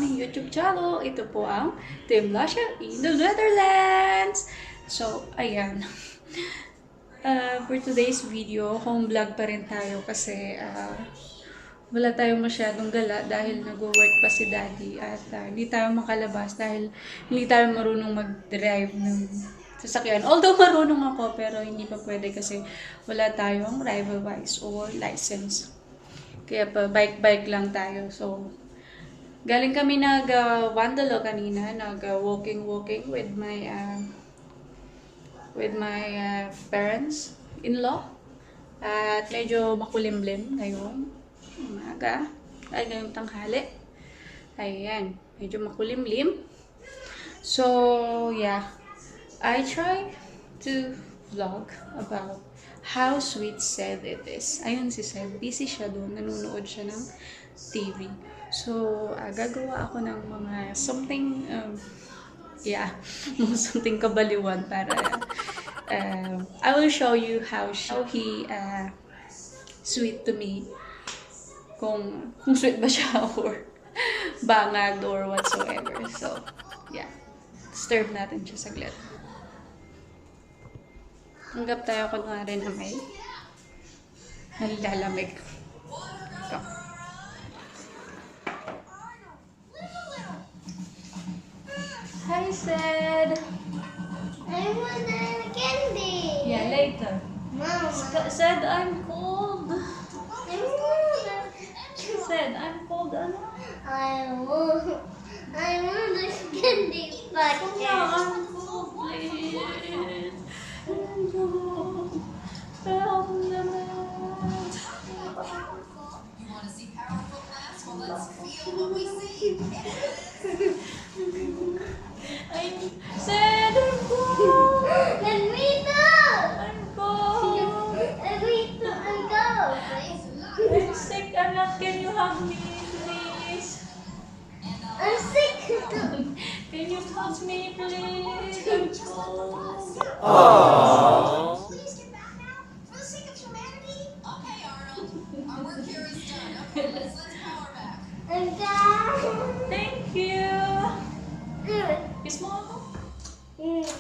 aking YouTube channel. Ito po ang Team Lasha in the Netherlands. So, ayan. For today's video, home vlog pa rin tayo kasi wala tayong masyadong gala dahil nag-work pa si Daddy at hindi tayo makalabas dahil hindi tayo marunong mag-drive ng sasakyan. Although marunong ako, pero hindi pa pwede kasi wala tayong driver wise or license. Kaya pa bike-bike lang tayo. So, galing kami nag-wandalo kanina, nag-walking with my parents-in-law. At medyo makulimlim ngayong umaga. Ay, ngayong tanghali. Ayan, medyo makulimlim. So, yeah. I try to vlog about how sweet Sed it is. Ayun si Sed, busy siya doon, nanonood siya ng TV. So, gagawa ako ng mga something, something kabaliwan para, I will show you how he sweet to me. Kung sweet ba siya or bangag or whatsoever. So, yeah. Disturb natin siya saglit. Tanggap tayo kunwari na may nalalamig. Ito. Hi, Sed! I want a candy. Yeah, later. Mama. Sed, I'm cold. I want a Sed, I'm cold. Ano? I want a candy bucket. I'm cold, please. Help naman. You want to see powerful class? Well, let's feel what we see. Sed, I'm cold. Let me know. I'm cold. Let me know and go. I'm sick, anak. Can you hug me, please? I'm sick. Can you touch me, please? I'm cold. Please get back now, for the sake of humanity. Okay, Arnold. Our work here is done. Okay, let's power back. I'm done. Thank you. Kiss mo ako. Yes.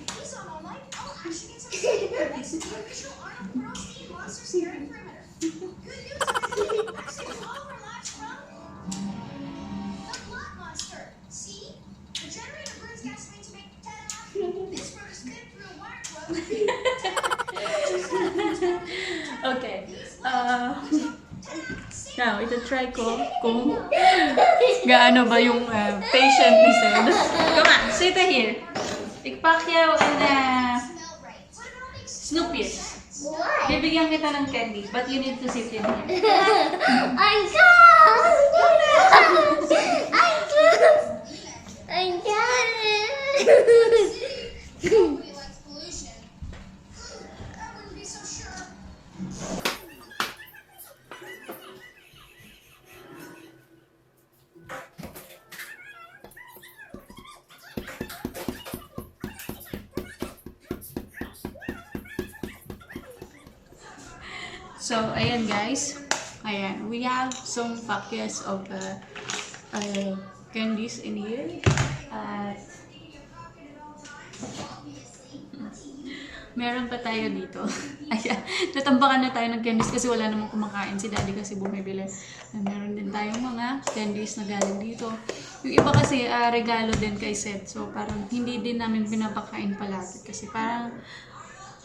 He's on all night. I'll actually get some sleep. Thanks to the official Arnold Peralski and Monster Scaring Perimeter. Good news, everybody. Actually, it's all relaxed from the blood monster. See? The generator burns gasoline to make this rubber spin through a wire rope. Okay. Now, ito-try ko kung gaano ba yung patient ni Sed. Come on, sit here. Big Pacquiao and Smell right. What about makes Snoopy. Why? Bibigyan kita ng candy, but you need to sit in here. I'm done. I'm done. I'm done. nobody likes pollution? I wouldn't be so sure. So, ayan guys. Ayan, we have some packets of candies in here. At meron pa tayo dito. Ayan, natambakan na tayo ng candies kasi wala namang kumakain. Si Daddy kasi bumibili. Meron din tayong mga candies na galing dito. Yung iba kasi regalo din kay Seth. So, parang hindi din namin pinapakain palagi. Kasi parang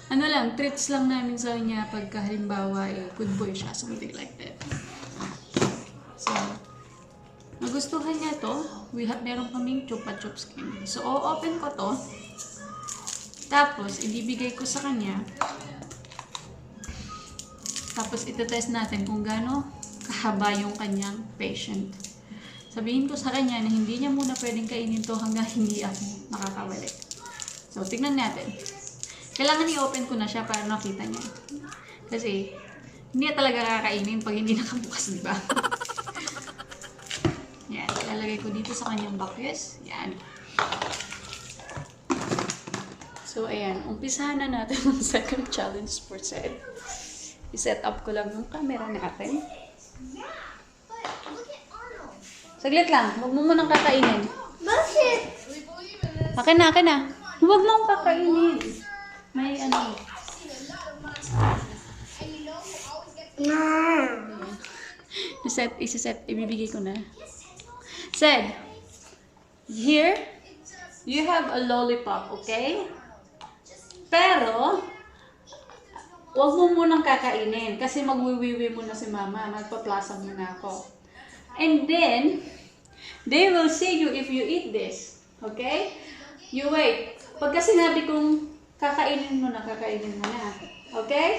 ano lang, treats lang namin sa kanya pagka halimbawa good boy siya, something like that. So, nagustuhan niya to. Meron kaming chupa chups candy. So, o-open ko to. Tapos, ibibigay ko sa kanya. Tapos, itetest natin kung gaano kahaba yung kanyang patient. Sabihin ko sa kanya na hindi niya muna pwedeng kainin to hanggang hindi ako makakabalik. So, tignan natin. Kailangan i-open ko na siya para nakita niya. Kasi, hindi niya talaga kakainin pag hindi nakabukas, di ba? Yan. Ilalagay ko dito sa kanyang box. Yan. So, ayan. Umpisahan na natin ang second challenge for Sed. I-set up ko lang yung camera natin. Yeah, but look at Arnold. Saglit lang. Huwag mo munang kakainin. Bakit? Akin na. Huwag mo akong kakainin. May ano. Ibibigay ko na. Said, here, you have a lollipop, okay? Pero, huwag mo munang kakainin kasi magwiwiwi muna si mama. Magpa-plaza muna ako. And then, they will see you if you eat this. Okay? You wait. Pagka sinabi kong kakainin mo na. Okay?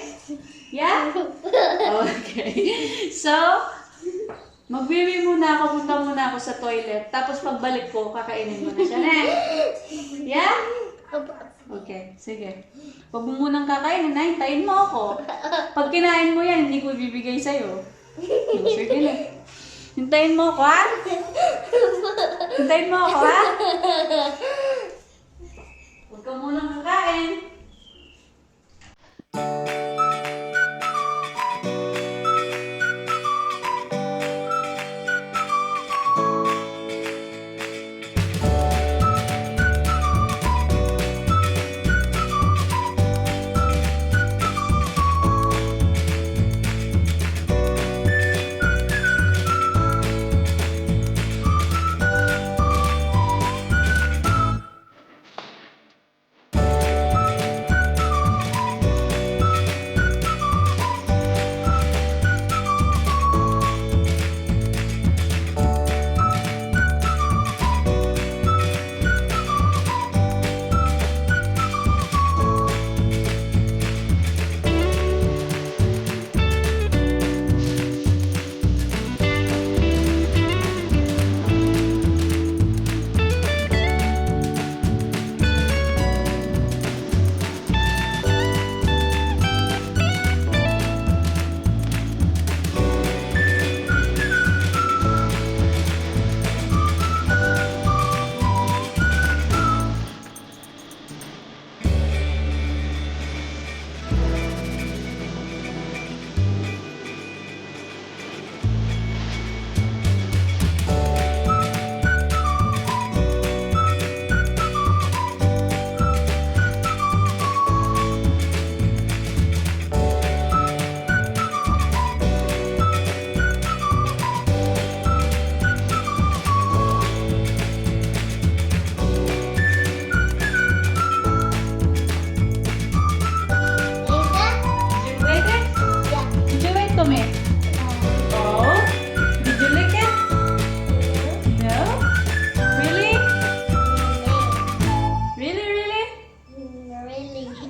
Yeah? Okay. So, magwiwi muna ako, punta muna ako sa toilet. Tapos pagbalik ko, kakainin mo na siya. Yeah? Okay, sige. Huwag mo munang kakainin, hintayin mo ako. Pag kinain mo yan, hindi ko ibibigay sa'yo. Sige na. Hintayin mo ako, ha? Hintayin mo ako, ha? Huwag ka munang kakain.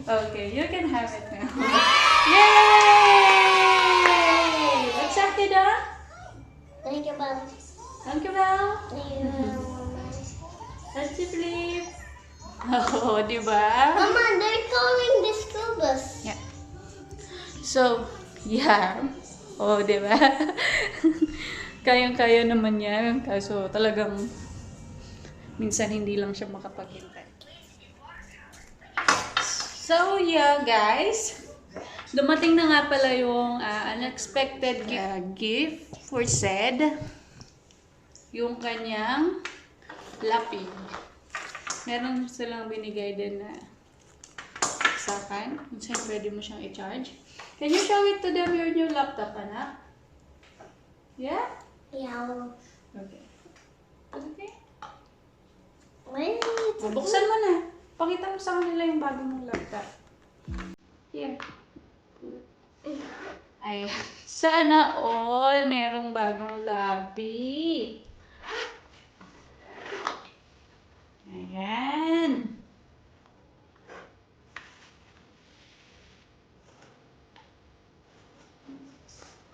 Okay, you can have it now. Yay! Excited, huh? Thank you, Mom. Thank you, Belle. Thank you, Mama. Let's flip. Oh, di ba? Mama, they're calling the school bus. Yeah. So, yeah. Oh, di ba? Kayang-kaya naman yan. Kaso talagang minsan hindi lang siya makapaghintay. So, yeah, guys. Dumating na nga pala yung unexpected gift for Sed. Yung kanyang lapid. Meron silang binigay din na sa akin. Minsan pwede mo siyang i-charge. Can you show it to them your new laptop, anak? Yeah? Yeah. Okay. Okay. Wait. Buksan mo na. Pakita mo sa kanila yung bago mong laptop. Here. Ay, sana all merong bagong labi. Ayan.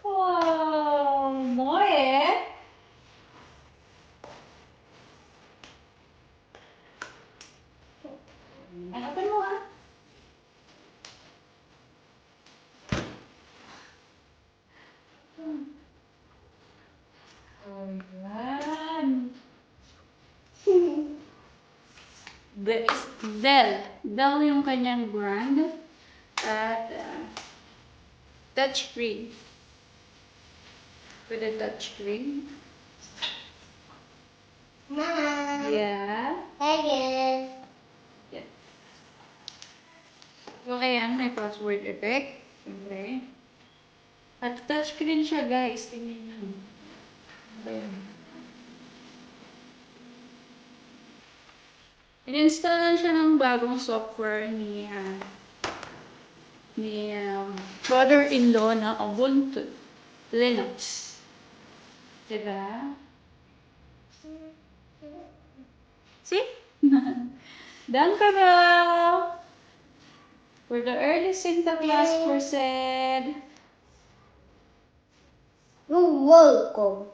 Wow, more. Hanapin mo ah. Ayan. Dell yung kanyang brand. At Touchscreen. With a touchscreen. Mom. Yeah. Again. Yeah. So, ayan, may password effect. Okay. At touchscreen siya, guys. Tingnan nyo. Ayan. In-install siya ng bagong software ni brother-in-law na Ubuntu Linux. Diba? See? Done ka daw! For the early Santa Claus person. You're welcome.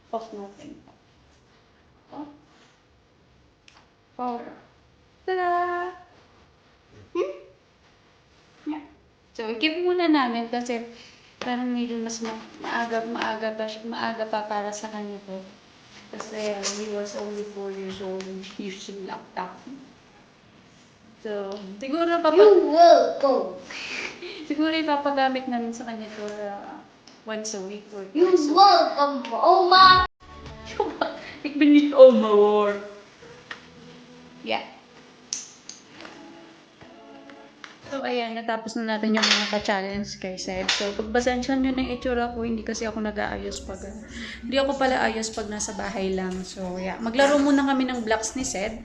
Off natin. Off. Power. Tada! Yeah. So, i-keep muna namin kasi parang medyo mas maaga pa para sa kanya to. Kasi he was only 4 years old using laptop. So, siguro You're welcome. siguro ipapagamit namin sa kanya to once a week or You're twice a week. welcome, Oma. Ik ben niet oma hoor. Yeah. So, ayan, natapos na natin yung mga ka-challenge kay Seb. So, pagbasensyan nyo ng itsura ko, hindi kasi ako nag-aayos pag... hindi ako pala ayos pag nasa bahay lang. So, yeah. Maglaro muna kami ng blocks ni Seb.